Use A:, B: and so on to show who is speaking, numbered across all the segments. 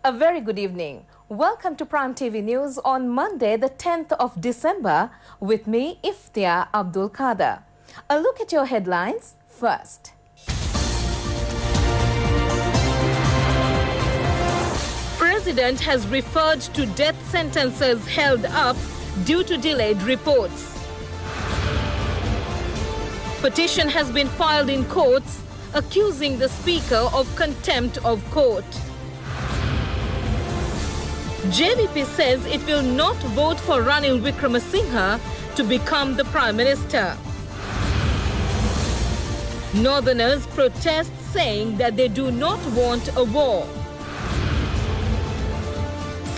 A: A very good evening. Welcome to Prime TV News on Monday, the 10th of December, with me, Iftia Abdul Kader. A look at your headlines first. President has referred to death sentences held up due to delayed reports. Petition has been filed in courts accusing the Speaker of contempt of court. JVP says it will not vote for Ranil Wickremesinghe to become the Prime Minister. Northerners protest saying that they do not want a war.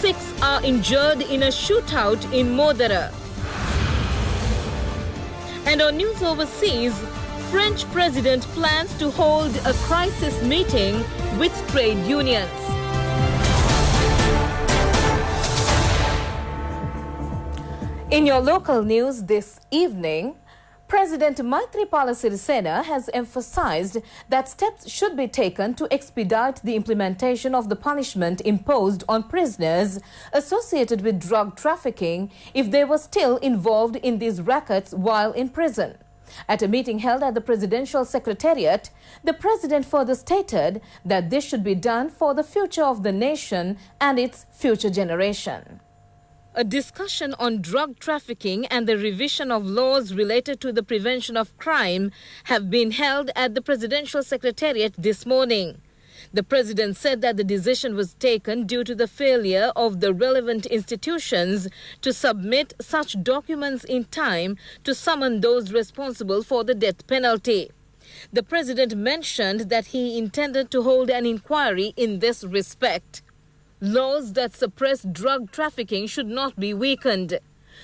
A: 6 are injured in a shootout in Modara. And on news overseas, French president plans to hold a crisis meeting with trade unions. In your local news this evening, President Maithripala Sirisena has emphasized that steps should be taken to expedite the implementation of the punishment imposed on prisoners associated with drug trafficking if they were still involved in these rackets while in prison. At a meeting held at the Presidential Secretariat, the President further stated that this should be done for the future of the nation and its future generation. A discussion on drug trafficking and the revision of laws related to the prevention of crime have been held at the Presidential Secretariat this morning. The President said that the decision was taken due to the failure of the relevant institutions to submit such documents in time to summon those responsible for the death penalty. The President mentioned that he intended to hold an inquiry in this respect. Laws that suppress drug trafficking should not be weakened.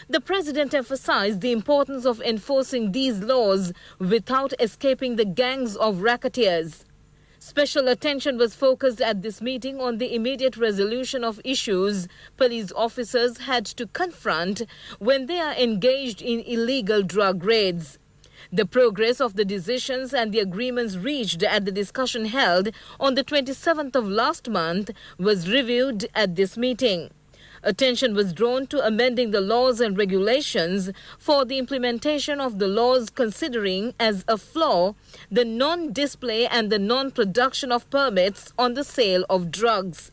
A: The President emphasized the importance of enforcing these laws without escaping the gangs of racketeers. Special attention was focused at this meeting on the immediate resolution of issues police officers had to confront when they are engaged in illegal drug raids. The progress of the decisions and the agreements reached at the discussion held on the 27th of last month was reviewed at this meeting. Attention was drawn to amending the laws and regulations for the implementation of the laws, considering as a flaw the non-display and the non-production of permits on the sale of drugs.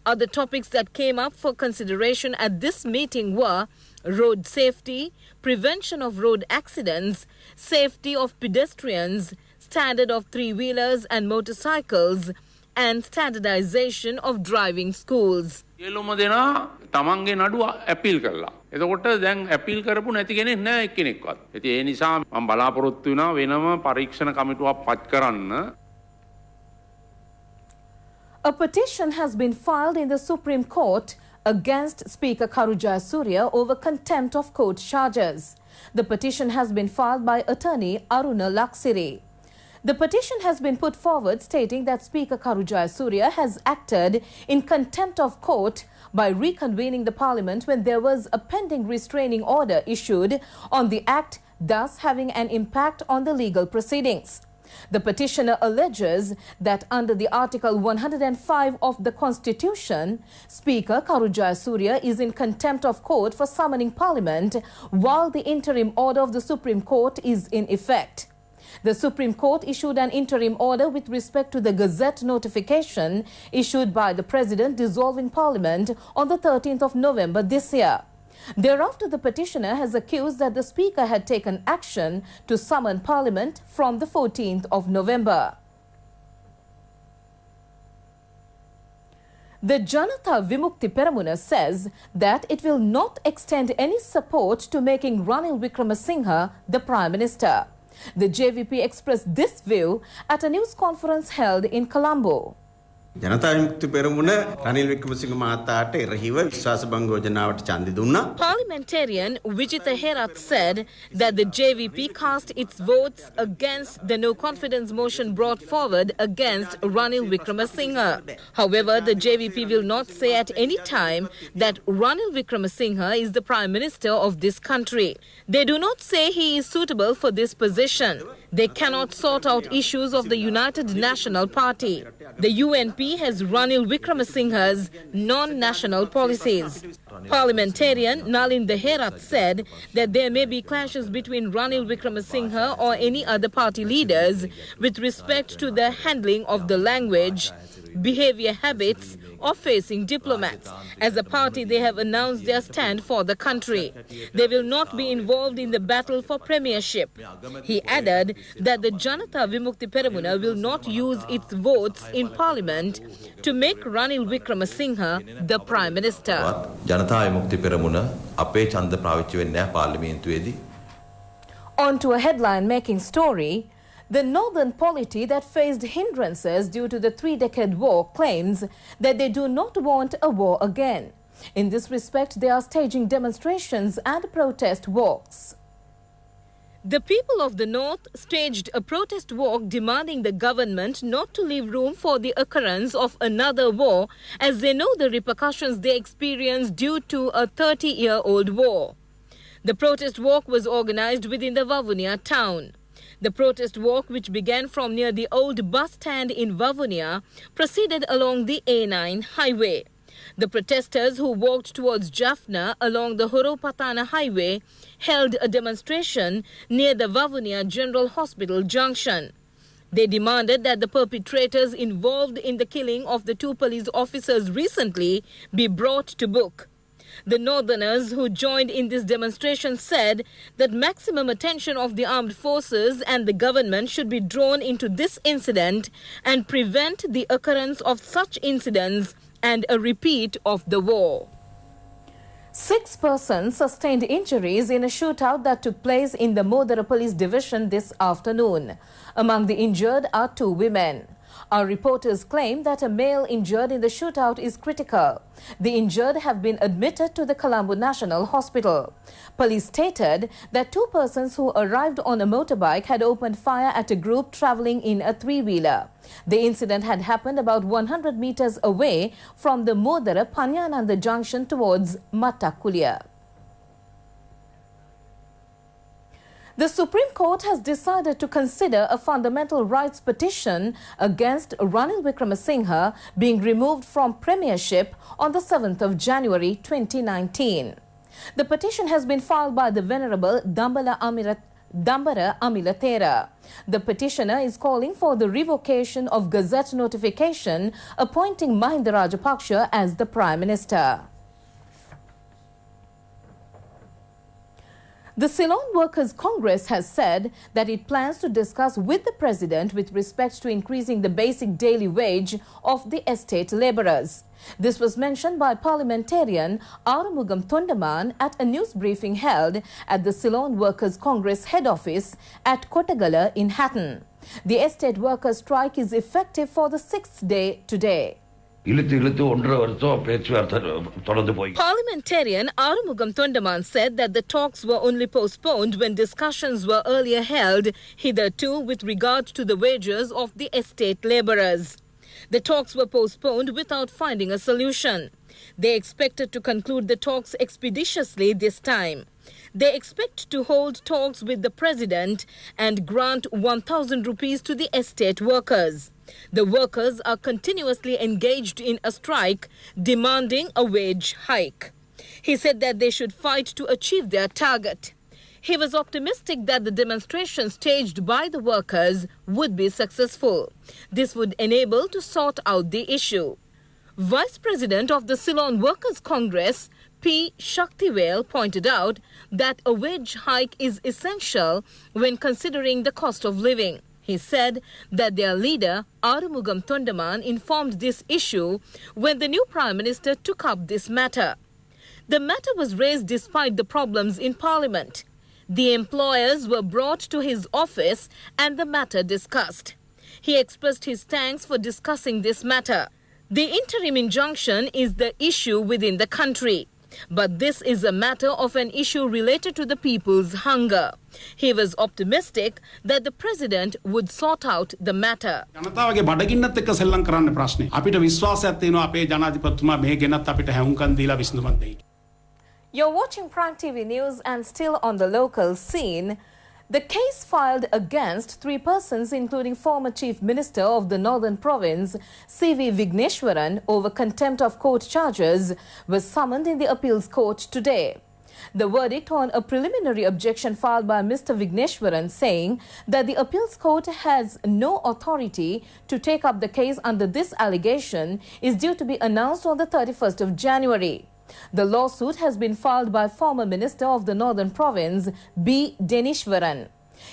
A: Other topics that came up for consideration at this meeting were road safety, prevention of road accidents, safety of pedestrians, standard of three-wheelers and motorcycles, and standardization of driving schools.
B: සියලුම දෙනා තමන්ගේ නඩුව appeal කළා. එතකොට දැන් appeal කරපු නැති කෙනෙක් නෑ එක්කෙනෙක්වත්. ඉතින් ඒ නිසා මම බලාපොරොත්තු වෙනවා වෙනම පරීක්ෂණ කමිටුවක් පත් කරන්න.
A: A petition has been filed in the Supreme Court against Speaker Karu Jayasuriya over contempt of court charges. The petition has been filed by attorney Aruna Laksiri. The petition has been put forward stating that Speaker Karu Jayasuriya has acted in contempt of court by reconvening the parliament when there was a pending restraining order issued on the act, thus having an impact on the legal proceedings. The petitioner alleges that under the Article 105 of the Constitution, Speaker Karu Jayasuriya is in contempt of court for summoning Parliament while the interim order of the Supreme Court is in effect. The Supreme Court issued an interim order with respect to the Gazette notification issued by the President dissolving Parliament on the 13th of November this year. Thereafter, the petitioner has accused that the Speaker had taken action to summon Parliament from the 14th of November. The Janata Vimukti Peramuna says that it will not extend any support to making Ranil Wickremesinghe the Prime Minister. The JVP expressed this view at a news conference held in Colombo.
C: Janatha Vimukthi Peramuna Ranil Wickremesinghe මහතාට එරෙහිව විශ්වාස භංග යෝජනාවට ඡන්දය දුන්නා.
A: Parliamentarian Vijita Herath said that the JVP cast its votes against the no confidence motion brought forward against Ranil Wickremesinghe. However, the JVP will not say at any time that Ranil Wickremesinghe is the Prime Minister of this country. They do not say he is suitable for this position. They cannot sort out issues of the United National Party. The UNP BJP has Ranil Wickremesinghe's non-national policies. Parliamentarian Nalin Deherath said that there may be clashes between Ranil Wickremesinghe or any other party leaders with respect to the handling of the language, behavior habits, or facing diplomats. As a party, they have announced their stand for the country. They will not be involved in the battle for premiership. He added that the Janata Vimukti Peramuna will not use its votes in parliament to make Ranil Wickremesinghe the prime minister.
D: Janata Vimukti Peramuna appe chanda pawichchi wenne naha parliamentuwedi.
A: On to a headline-making story. The northern polity that faced hindrances due to the 3-decade war claims that they do not want a war again. In this respect, they are staging demonstrations and protest walks. The people of the north staged a protest walk demanding the government not to leave room for the occurrence of another war, as they know the repercussions they experienced due to a 30-year-old war. The protest walk was organized within the Vavuniya town. The protest walk, which began from near the old bus stand in Vavuniya, proceeded along the A9 highway. The protesters who walked towards Jaffna along the Horopatana highway held a demonstration near the Vavuniya General Hospital junction. They demanded that the perpetrators involved in the killing of the 2 police officers recently be brought to book. The northerners who joined in this demonstration said that maximum attention of the armed forces and the government should be drawn into this incident and prevent the occurrence of such incidents and a repeat of the war. 6 persons sustained injuries in a shootout that took place in the Modara Police Division this afternoon. Among the injured are 2 women. Our reporters claim that a male injured in the shootout is critical. The injured have been admitted to the Colombo National Hospital. Police stated that 2 persons who arrived on a motorbike had opened fire at a group traveling in a 3-wheeler. The incident had happened about 100 meters away from the Modara Panyananda junction towards Mattakulia. The Supreme Court has decided to consider a fundamental rights petition against Ranil Wickremesinghe being removed from premiership on the 7th of January 2019. The petition has been filed by the Venerable Dambara Amilathera. The petitioner is calling for the revocation of Gazette notification appointing Mahinda Rajapaksa as the Prime Minister. The Ceylon Workers' Congress has said that it plans to discuss with the President with respect to increasing the basic daily wage of the estate labourers. This was mentioned by parliamentarian Arumugam Thondaman at a news briefing held at the Ceylon Workers' Congress head office at Kottagala in Hatton. The estate workers' strike is effective for the 6th day today. Parliamentarian Arumugam Thondaman said that the talks were only postponed when discussions were earlier held hitherto with regard to the wages of the estate labourers. The talks were postponed without finding a solution. They expected to conclude the talks expeditiously this time. They expect to hold talks with the President and grant 1,000 rupees to the estate workers. The workers are continuously engaged in a strike demanding a wage hike. He said that they should fight to achieve their target. He was optimistic that the demonstration staged by the workers would be successful. This would enable to sort out the issue. Vice President of the Ceylon Workers' Congress, P. Shaktivel, pointed out that a wage hike is essential when considering the cost of living. He said that their leader, Arumugam Thondaman, informed this issue when the new Prime Minister took up this matter. The matter was raised despite the problems in Parliament. The employers were brought to his office and the matter discussed. He expressed his thanks for discussing this matter. The interim injunction is the issue within the country. But this is a matter of an issue related to the people's hunger. He was optimistic that the President would sort out the matter. You're watching Prime TV News, and still on the local scene. The case filed against 3 persons, including former Chief Minister of the Northern Province, C.V. Vigneshwaran, over contempt of court charges, was summoned in the appeals court today. The verdict on a preliminary objection filed by Mr. Vigneshwaran, saying that the appeals court has no authority to take up the case under this allegation, is due to be announced on the 31st of January. The lawsuit has been filed by former Minister of the Northern Province, B. Denishwaran.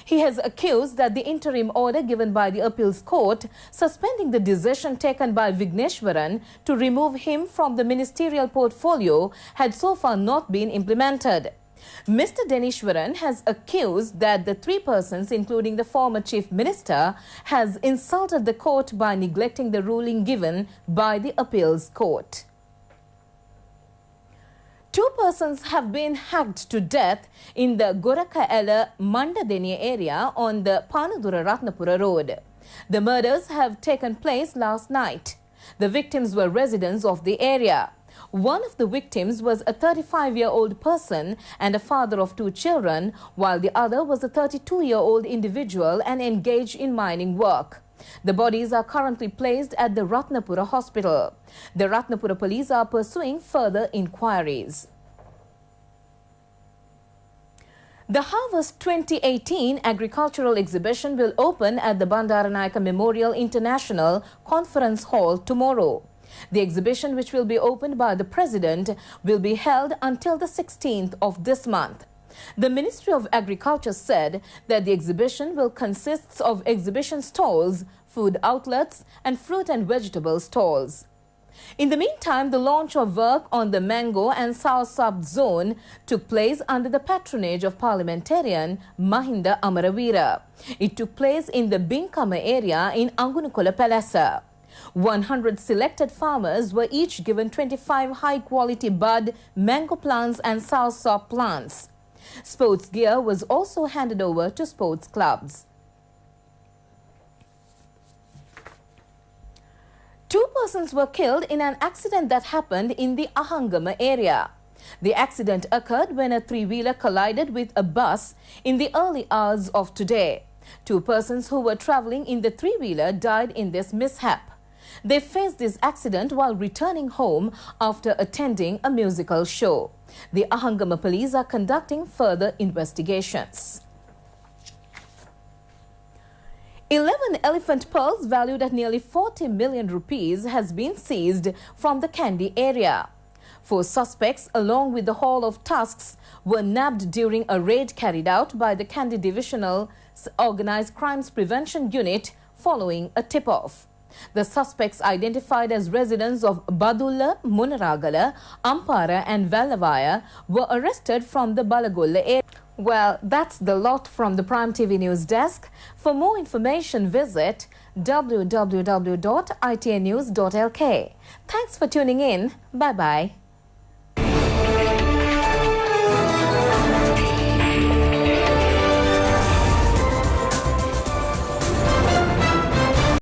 A: He has accused that the interim order given by the appeals court suspending the decision taken by Vigneshwaran to remove him from the ministerial portfolio had so far not been implemented. Mr. Denishwaran has accused that the 3 persons, including the former Chief Minister, has insulted the court by neglecting the ruling given by the appeals court. 2 persons have been hacked to death in the Gorakaela Mandadeniya area on the Panadura Ratnapura road. The murders have taken place last night. The victims were residents of the area. One of the victims was a 35-year-old person and a father of 2 children, while the other was a 32-year-old individual and engaged in mining work. The bodies are currently placed at the Ratnapura hospital. The Ratnapura police are pursuing further inquiries. The Harvest 2018 agricultural exhibition will open at the Bandaranayake Memorial International Conference Hall tomorrow. The exhibition, which will be opened by the President, will be held until the 16th of this month. The Ministry of Agriculture said that the exhibition will consist of exhibition stalls, food outlets and fruit and vegetable stalls. In the meantime, the launch of work on the mango and soursop zone took place under the patronage of parliamentarian Mahinda Amaravira. It took place in the Binkama area in Angunukola Palasa. 100 selected farmers were each given 25 high-quality bud mango plants and soursop plants. Sports gear was also handed over to sports clubs. 2 persons were killed in an accident that happened in the Ahangama area. The accident occurred when a 3-wheeler collided with a bus in the early hours of today. 2 persons who were traveling in the 3-wheeler died in this mishap. They faced this accident while returning home after attending a musical show. The Ahangama police are conducting further investigations. 11 elephant pearls valued at nearly 40 million rupees has been seized from the Kandy area. 4 suspects, along with the haul of tusks, were nabbed during a raid carried out by the Kandy Divisional Organised Crimes Prevention Unit following a tip-off. The suspects, identified as residents of Badulla, Munaragala, Ampara and Vallavaya, were arrested from the Balagolla area. Well, that's the lot from the Prime TV News desk. For more information, visit www.itnnews.lk. Thanks for tuning in. Bye-bye.